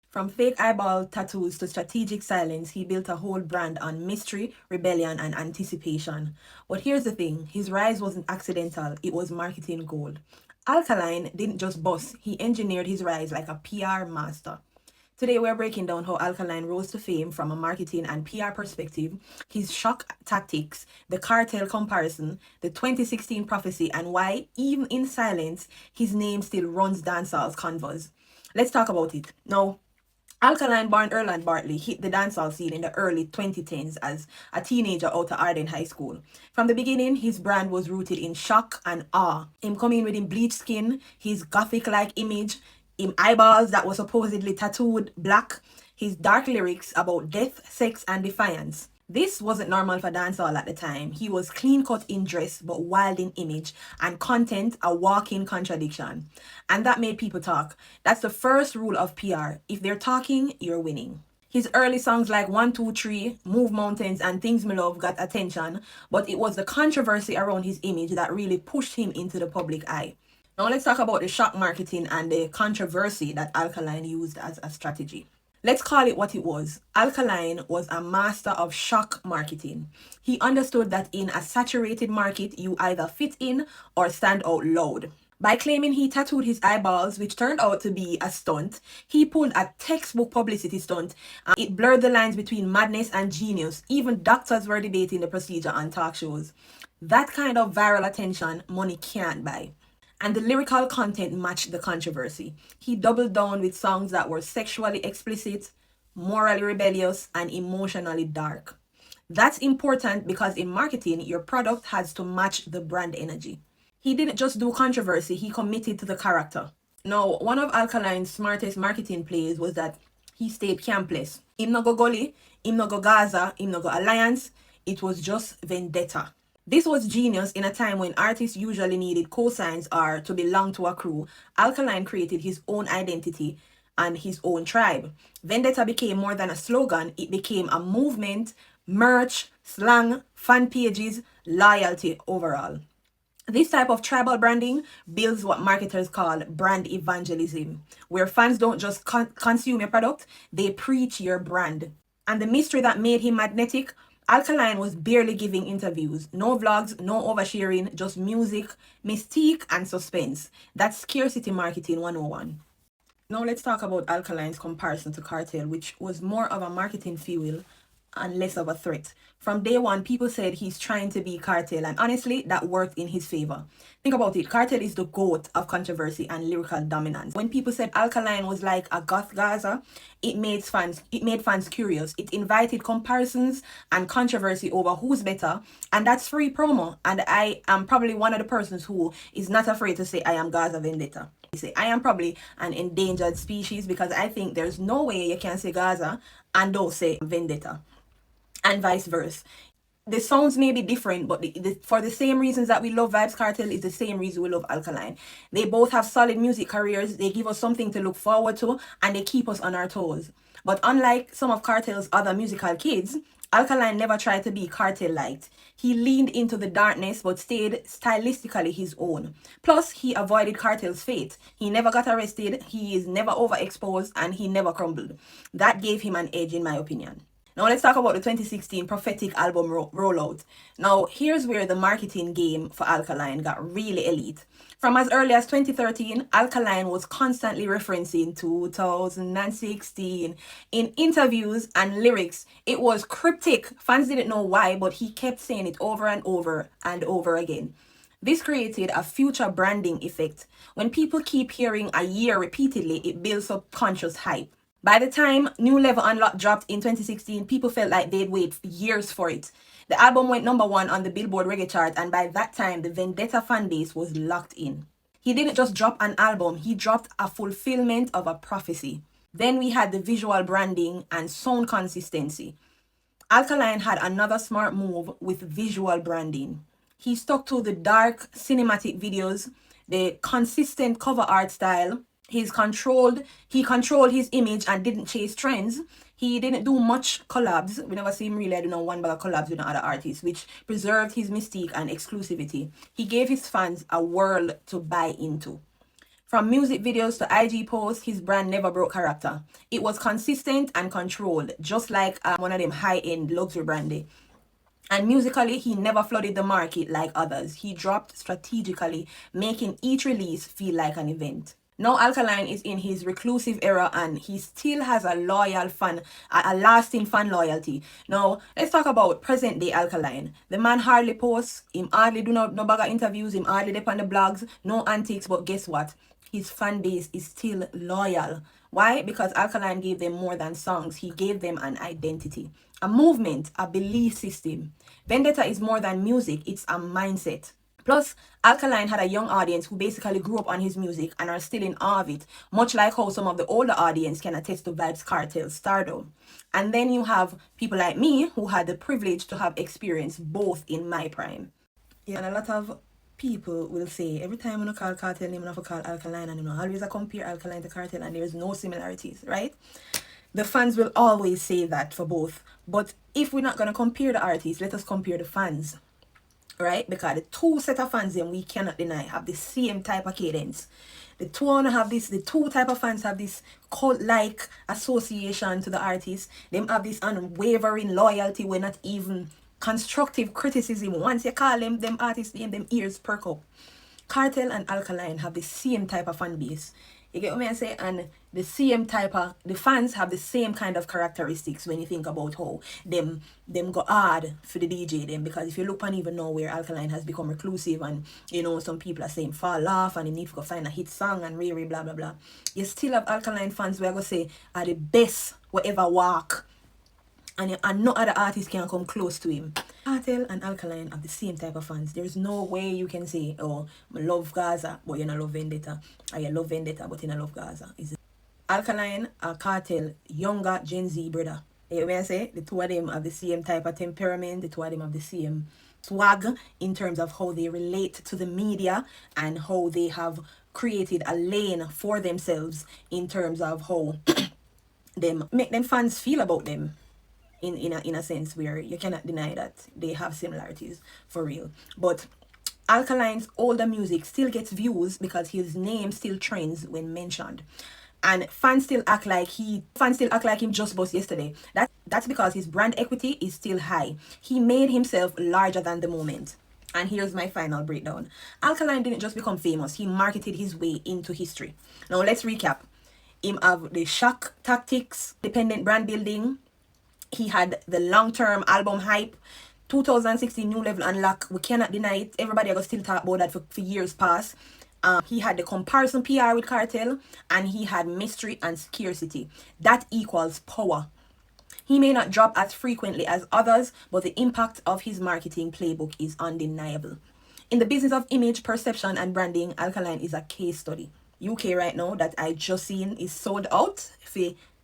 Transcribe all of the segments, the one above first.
From fake eyeball tattoos to strategic silence, he built a whole brand on mystery, rebellion, and anticipation. But here's the thing, his rise wasn't accidental, it was marketing gold. Alkaline didn't just bust, he engineered his rise like a PR master. Today, we're breaking down how Alkaline rose to fame from a marketing and PR perspective, his shock tactics, the cartel comparison, the 2016 prophecy, and why, even in silence, his name still runs dancehall's canvas. Let's talk about it. Now, Alkaline born Erland Bartley hit the dancehall scene in the early 2010s as a teenager out of Arden High School. From the beginning, his brand was rooted in shock and awe. Him coming with him bleached skin, his gothic-like image, him eyeballs that were supposedly tattooed black, his dark lyrics about death, sex, and defiance. This wasn't normal for dancehall at the time. He was clean cut in dress but wild in image, and content a walking contradiction. And that made people talk. That's the first rule of PR. If they're talking, you're winning. His early songs like 1, 2, 3, Move Mountains, and Things Me Love got attention, but it was the controversy around his image that really pushed him into the public eye. Now let's talk about the shock marketing and the controversy that Alkaline used as a strategy. Let's call it what it was. Alkaline was a master of shock marketing. He understood that in a saturated market, you either fit in or stand out loud. By claiming he tattooed his eyeballs, which turned out to be a stunt, he pulled a textbook publicity stunt. It blurred the lines between madness and genius. Even doctors were debating the procedure on talk shows. That kind of viral attention, money can't buy. And the lyrical content matched the controversy. He doubled down with songs that were sexually explicit, morally rebellious, and emotionally dark. That's important because in marketing, your product has to match the brand energy. He didn't just do controversy, he committed to the character. Now, one of Alkaline's smartest marketing plays was that he stayed campless. Him no go gully, him no go Gaza, him no go alliance. It was just Vendetta. This was genius in a time when artists usually needed cosigns or to belong to a crew. Alkaline created his own identity and his own tribe. Vendetta became more than a slogan, it became a movement, merch, slang, fan pages, loyalty overall. This type of tribal branding builds what marketers call brand evangelism, where fans don't just consume your product, they preach your brand. And the mystery that made him magnetic, Alkaline was barely giving interviews. No vlogs, no oversharing, just music, mystique, and suspense. That's scarcity marketing 101. Now let's talk about Alkaline's comparison to Cartel, which was more of a marketing fuel and less of a threat. From day one, people said he's trying to be Cartel, and honestly, that worked in his favor. Think about it, Cartel is the goat of controversy and lyrical dominance. When people said Alkaline was like a goth Gaza, it made fans curious. It invited comparisons and controversy over who's better, and that's free promo. And I am probably one of the persons who is not afraid to say I am Gaza Vendetta. Say I am probably an endangered species because I think there's no way you can say Gaza and don't say Vendetta, and vice versa. The sounds may be different, but for the same reasons that we love Vybz Kartel is the same reason we love Alkaline. They both have solid music careers, they give us something to look forward to, and they keep us on our toes. But unlike some of Cartel's other musical kids, Alkaline never tried to be Cartel-liked. He leaned into the darkness but stayed stylistically his own. Plus, he avoided Cartel's fate. He never got arrested, he is never overexposed, and he never crumbled. That gave him an edge in my opinion. Now let's talk about the 2016 prophetic album rollout. Now here's where the marketing game for Alkaline got really elite. From as early as 2013, Alkaline was constantly referencing 2016 in interviews and lyrics. It was cryptic. Fans didn't know why, but he kept saying it over and over and over again. This created a future branding effect. When people keep hearing a year repeatedly, it builds subconscious hype. By the time New Level Unlocked dropped in 2016, people felt like they'd wait years for it. The album went #1 on the Billboard reggae chart, and by that time, the Vendetta fanbase was locked in. He didn't just drop an album, he dropped a fulfillment of a prophecy. Then we had the visual branding and sound consistency. Alkaline had another smart move with visual branding. He stuck to the dark cinematic videos, the consistent cover art style. He controlled his image and didn't chase trends. He didn't do much collabs. We never see him really do one bag of collabs with other artists, which preserved his mystique and exclusivity. He gave his fans a world to buy into. From music videos to IG posts, his brand never broke character. It was consistent and controlled, just like one of them high-end luxury brandy. And musically, he never flooded the market like others. He dropped strategically, making each release feel like an event. Now Alkaline is in his reclusive era and he still has a loyal fan, a lasting fan loyalty. Now, let's talk about present day Alkaline. The man hardly posts, him hardly do no bugger interviews, him hardly dip on the blogs, no antics, but guess what? His fan base is still loyal. Why? Because Alkaline gave them more than songs. He gave them an identity, a movement, a belief system. Vendetta is more than music, it's a mindset. Plus, Alkaline had a young audience who basically grew up on his music and are still in awe of it, much like how some of the older audience can attest to Vybz Kartel's stardom. And then you have people like me who had the privilege to have experienced both in my prime. Yeah, and a lot of people will say, every time when I call Cartel name, I have to call Alkaline, and always I compare Alkaline to Cartel, and there's no similarities, right? The fans will always say that for both. But if we're not going to compare the artists, let us compare the fans. Right? Because the two set of fans them we cannot deny have the same type of cadence. The two type of fans have this cult-like association to the artist. Them have this unwavering loyalty where not even constructive criticism. Once you call them artists name, them ears perk up. Cartel and Alkaline have the same type of fan base. You get what I say? And the same type of, the fans have the same kind of characteristics when you think about how them go hard for the DJ them. Because if you look on even now where Alkaline has become reclusive and you know some people are saying fall off and you need to go find a hit song and really blah blah blah. You still have Alkaline fans where I go say are the best whatever walk. And no other artist can come close to him. Cartel and Alkaline have the same type of fans. There's no way you can say, oh, I love Gaza, but you don't love Vendetta. Or you love Vendetta, but you don't love Gaza. Alkaline and Cartel, younger Gen Z brother. You know what I say? The two of them have the same type of temperament. The two of them have the same swag in terms of how they relate to the media and how they have created a lane for themselves in terms of how them make them fans feel about them. In a sense where you cannot deny that they have similarities for real. But Alkaline's older music still gets views because his name still trends when mentioned. And fans still act like him just bust yesterday. That's because his brand equity is still high. He made himself larger than the moment. And here's my final breakdown. Alkaline didn't just become famous, he marketed his way into history. Now let's recap. Him have the shock tactics, dependent brand building. He had the long-term album hype, 2016 New Level Unlock. We cannot deny it. Everybody will still talk about that for years past. He had the comparison PR with Cartel, and he had mystery and scarcity. That equals power. He may not drop as frequently as others, but the impact of his marketing playbook is undeniable. In the business of image, perception, and branding, Alkaline is a case study. UK right now that I just seen is sold out.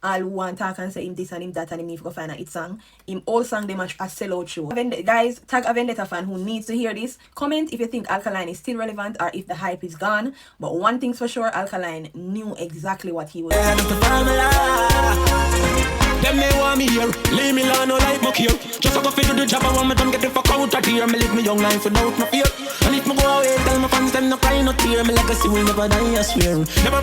All who want to talk and say him this and him that and him need to go find a hit song. Him all song them a sellout show. Guys, tag a Vendetta fan who needs to hear this. Comment if you think Alkaline is still relevant or if the hype is gone. But one thing's for sure, Alkaline knew exactly what he was doing. Them they want me here, leave me alone, no like muck here. Just go fit to the job, I want me done get the fuck out of here. Me live me young life without no fear. And if me go away, tell my fans them no cry, no tear. Me legacy will never die, I swear. Never